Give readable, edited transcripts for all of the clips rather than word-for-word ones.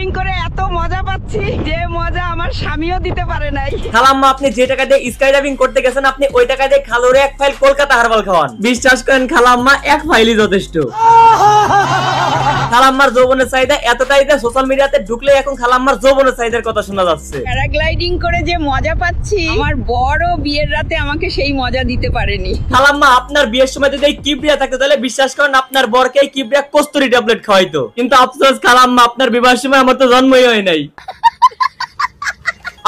Driving করে এত মজা পাচ্ছি যে মজা আমার স্বামীও দিতে পারে নাই। খালাম্মা আপনি যে টাকা দিয়ে স্কাই ড্রাইভিং করতে গেছেন আপনি ওই টাকা দিয়ে খালুরে এক ফাইল কলকাতা হারবাল খাওয়ান। বিশ্বাস করেন খালাম্মা এক ফাইলই যথেষ্ট। খালাম্মার যৌবনের চাহিদা এতটাই যে সোশ্যাল মিডিয়াতে ঢুকলে এখন খালাম্মার যৌবনের চাহিদার কথা শোনা যাচ্ছে। প্যারাগ্লাইডিং করে যে মজা পাচ্ছি আমার বড় বিয়ের রাতে আমাকে সেই মজা দিতে পারেনি। খালাম্মা আপনার বিয়ের সময় যদি এই কিবরিয়া থাকতো তাহলে বিশ্বাস করেন আপনার বরকে এই কিবরিয়া কস্তুরি ট্যাবলেট খাওয়াইতো। কিন্তু আফসোস খালাম্মা আপনার বিবাহের সময় আমার তো জন্মই হয় নাই।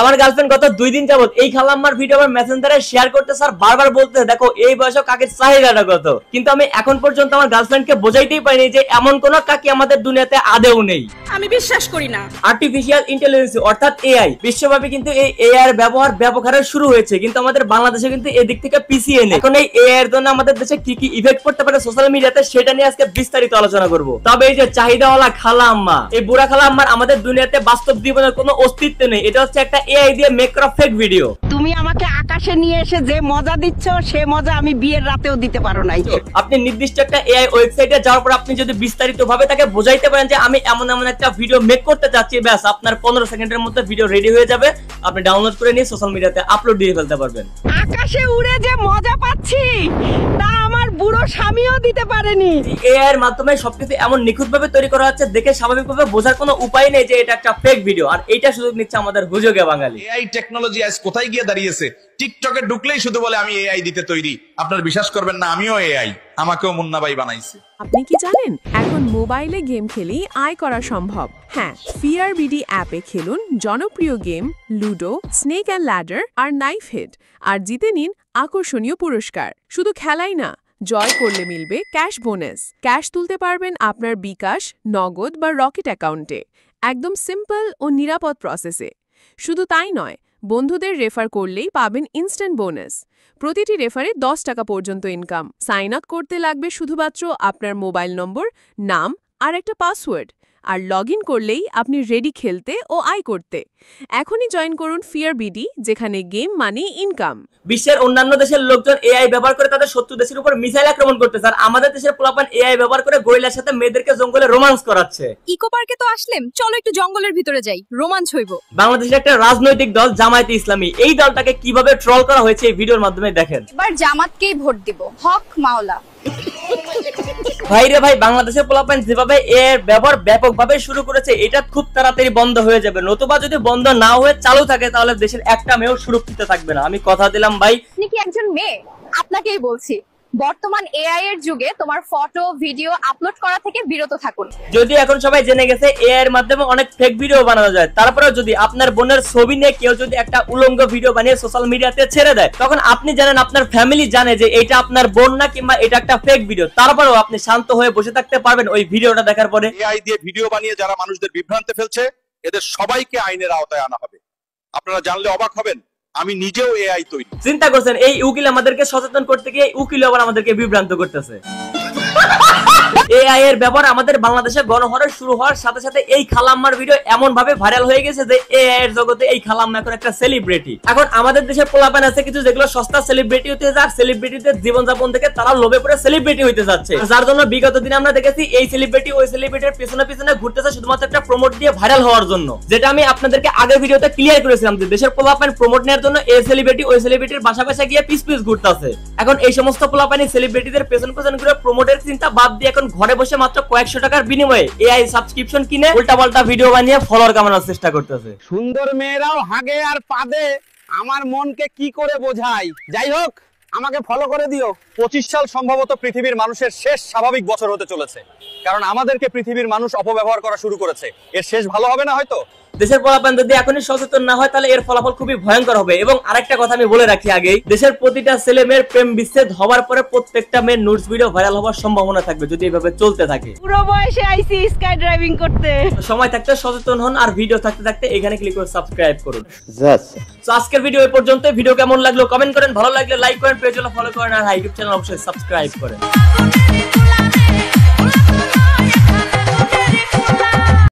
আমার গার্লফ্রেন্ড গত 2 দিন যাবত এই খালাম্মার ভিডিও আমার মেসেঞ্জারে শেয়ার করতে স্যার বারবার বলতে দেখো এই বয়সে কাকের চাহিদাটা কত, কিন্তু আমি এখন পর্যন্ত আমার গার্লফ্রেন্ডকে বোঝাইতেই পারিনি যে এমন কোন কাকি আমাদের দুনিয়াতে আদেও নেই। আমি বিশ্বাস করি না। আর্টিফিশিয়াল ইন্টেলিজেন্স অর্থাৎ এআই বিশ্বব্যাপী কিন্তু এই এআই এর ব্যবহার ব্যাপক হারে শুরু হয়েছে, কিন্তু আমাদের বাংলাদেশে কিন্তু এদিক থেকে পিছিয়ে নেই। এখন এই এআই এর জন্য আমাদের দেশে কি কি ইফেক্ট পড়তে পারে সোশ্যাল মিডিয়াতে সেটা নিয়ে আজকে বিস্তারিত আলোচনা করব। তবে এই যে চাহিদাওয়ালা খালাম্মা, এই বুড়া খালাম্মার আমাদের দুনিয়াতে বাস্তব জীবনের কোনো অস্তিত্ব নেই। এটা হচ্ছে একটা এআই দিয়ে মেক করা ফেক ভিডিও। তুমি আমাকে আকাশে নিয়ে এসে যে মজা দিচ্ছ সে মজা আমি বিয়ের রাতেও দিতে পারো নাই। আপনি নির্দিষ্ট একটা এআই ওয়েবসাইটে যাওয়ার পর আপনি যদি বিস্তারিতভাবে তাকে বোঝাইতে পারেন যে আমি এমন এমন একটা ভিডিও মেক করতে চাচ্ছি, ব্যাস আপনার 15 সেকেন্ডের মধ্যে ভিডিও রেডি হয়ে যাবে। আপনি ডাউনলোড করে নিয়ে সোশ্যাল মিডিয়াতে আপলোড দিয়ে ফেলতে পারবেন। আকাশে উড়ে যে মজা পাচ্ছি তা আমার বুড়ো স্বামীও দিতে পারেনি। এআই এর মাধ্যমে সবকিছু এমন নিখুঁতভাবে তৈরি করা হচ্ছে দেখে স্বাভাবিকভাবে বোঝার কোনো উপায় নেই যে এটা একটা ফেক ভিডিও। আর এইটা সুযোগ নিচ্ছে আমাদের হুজুগে বাঙালি। এআই টেকনোলজি আজ কোথায় গিয়ে দাঁড়িয়েছে? টিকটকে ঢুকলেই শুধু বলে আমি এআই দিতে তৈরি। আপনারা বিশ্বাস করবেন না, আমিও এআই, আমাকেও মুন্না ভাই বানাইছে। আপনি কি জানেন এখন মোবাইলে গেম খেলেই আয় করা সম্ভব? হ্যাঁ, ফিআরবিডি অ্যাপে খেলুন জনপ্রিয় game ludo, snake and ladder আর নাইফ হিট, আর জিতে নিন আকর্ষণীয় পুরস্কার। শুধু খেলাই না, জয় করলে মিলবে ক্যাশ বোনাস। ক্যাশ তুলতে পারবেন আপনার বিকাশ, নগদ বা রকেট অ্যাকাউন্টে, একদম সিম্পল ও নিরাপদ প্রসেসে। শুধু তাই নয়, বন্ধুদের রেফার করলেই পাবেন ইনস্ট্যান্ট বোনাস। প্রতিটি রেফারে 10 টাকা পর্যন্ত ইনকাম। সাইন আপ করতে লাগবে শুধুমাত্র আপনার মোবাইল নম্বর, নাম আর একটা পাসওয়ার্ড, আর লগ ইন করলেই আপনি রেডি খেলতে ও আয় করতে। এখনই জয়েন করুন ফিআরবিডি, যেখানে গেম মানে ইনকাম। বিশ্বের অন্যান্য দেশের লোকজন এআই ব্যবহার করে তাদের শত্রু দেশের উপর মিসাইল আক্রমণ করতেছে, আর আমাদের দেশের পোলাপান এআই ব্যবহার করে গরিলার সাথে মেয়েদেরকে জঙ্গলে রোমান্স করাচ্ছে। ইকো পার্কে তো আসলেম, চলো একটু জঙ্গলের ভিতরে যাই, রোমাঞ্চ হইব। বাংলাদেশের একটা রাজনৈতিক দল জামায়াতে ইসলামী, এই দলটাকে কিভাবে ট্রল করা হয়েছে এই ভিডিওর মাধ্যমে দেখেন। এবার জামাতকেই ভোট দিব, হক মাওলা। ভাই রে ভাই, বাংলাদেশের পোলাপান যেভাবে এর ব্যবহার ব্যাপকভাবে শুরু করেছে এটা খুব তাড়াতাড়ি বন্ধ হয়ে যাবে, নতুবা যদি বন্ধ না হয়ে চালু থাকে তাহলে দেশের একটা মেয়েও সুরক্ষিত থাকবে না। আমি কথা দিলাম ভাই। আপনি কি একজন মেয়ে? আপনাকেই বলছি, বর্তমান এআই এর যুগে তোমার ফটো ভিডিও আপলোড করা থেকে বিরত থাকুন। যদি এখন সবাই জেনে গেছে এআই এর মাধ্যমে অনেক ফেক ভিডিও বানানো যায়, তারপরেও যদি আপনার বোনের ছবি নিয়ে কেউ যদি একটা উলঙ্গ ভিডিও বানিয়ে সোশ্যাল মিডিয়াতে ছেড়ে দেয়, তখন আপনি জানেন, আপনার ফ্যামিলি জানে যে এটা আপনার বোন না কিংবা এটা একটা ফেক ভিডিও, তারপরেও আপনি শান্ত হয়ে বসে থাকতে পারবেন ওই ভিডিওটা দেখার পরে? এআই দিয়ে ভিডিও বানিয়ে যারা মানুষদের বিভ্রান্তে ফেলছে এদের সবাইকে আইনের আওতায় আনা হবে। আপনারা জানলে অবাক হবেন, আমি নিজেও এআই তৈরি। চিন্তা করছেন এই উকিল আমাদেরকে সচেতন করতে গিয়ে উকিল আবার আমাদেরকে বিভ্রান্ত করতেছে। এআই এর ব্যবহার আমাদের বাংলাদেশে গণহরে শুরু হওয়ার সাথে সাথে এই খালাম্মার ভিডিও এমন ভাবে ভাইরাল হয়ে গেছে যে এআই এর জগতে এই খালাম্মা এখন একটা সেলিব্রিটি। এখন আমাদের দেশে পোলাপান আছে কিছু যেগুলো সস্তা সেলিব্রিটি হতে যায়, সেলিব্রিটিদের জীবনযাপন থেকে তারা লোভে পড়ে সেলিব্রিটি হইতে যাচ্ছে, যার জন্য বিগত দিনে আমরা দেখেছি এই সেলিব্রিটি ওই সেলিব্রিটির পিছনে পিছনে ঘুরতেছে শুধুমাত্র একটা প্রমোট দিয়ে ভাইরাল হওয়ার জন্য, যেটা আমি আপনাদেরকে আগের ভিডিওতে ক্লিয়ার করেছিলাম যে দেশের পোলাপান প্রমোট নেওয়ার জন্য এই সেলিব্রিটি ওই সেলিব্রিটির বাসা বাসা গিয়ে পিস পিস ঘুরতেছে। এখন এই সমস্ত পোলাপানি সেলিব্রিটিদের পেছন পেছন ঘুরে প্রমোটের চিন্তা বাদ দিয়ে এখন ঘরে বসে মাত্র কয়েকশো টাকার বিনিময়ে এআই সাবস্ক্রিপশন কিনে উল্টাপাল্টা ভিডিও বানিয়ে ফলোয়ার কামানোর চেষ্টা করতেছে। সুন্দর মেয়েরাও হাগে আর পাদে, আমার মনকে কি করে বোঝাই। যাই হোক, আমাকে ফলো করে দিও। 25 সাল সম্ভবত পৃথিবীর মানুষের শেষ স্বাভাবিক বছর হতে চলেছে, কারণ আমাদেরকে পৃথিবীর মানুষ অপব্যবহার করা শুরু করেছে। এর শেষ ভালো হবে না হয়তো। দেশের পোলাপান যদি এখনই সচেতন না হয় তাহলে এর ফলাফল খুবই ভয়ঙ্কর হবে। এবং আরেকটা কথা আমি বলে রাখি আগেই, দেশের প্রতিটা ছেলে মেয়ের প্রেম বিচ্ছেদ হওয়ার পরে প্রত্যেকটা মেয়ের নুডস ভিডিও ভাইরাল হওয়ার সম্ভাবনা থাকবে যদি এভাবে চলতে থাকে। পুরো বয়সে আইসি স্কাই ড্রাইভিং করতে। সময় থাকতে সচেতন হন, আর ভিডিও থাকতে থাকতে এখানে ক্লিক করে সাবস্ক্রাইব করুন। তো আজকের ভিডিও এই পর্যন্ত। ভিডিও কেমন লাগলো কমেন্ট করেন, ভালো লাগলে লাইক করেন, পেজ হলো ফলো করেন, আর ইউটিউব চ্যানেল অবশ্যই সাবস্ক্রাইব করেন।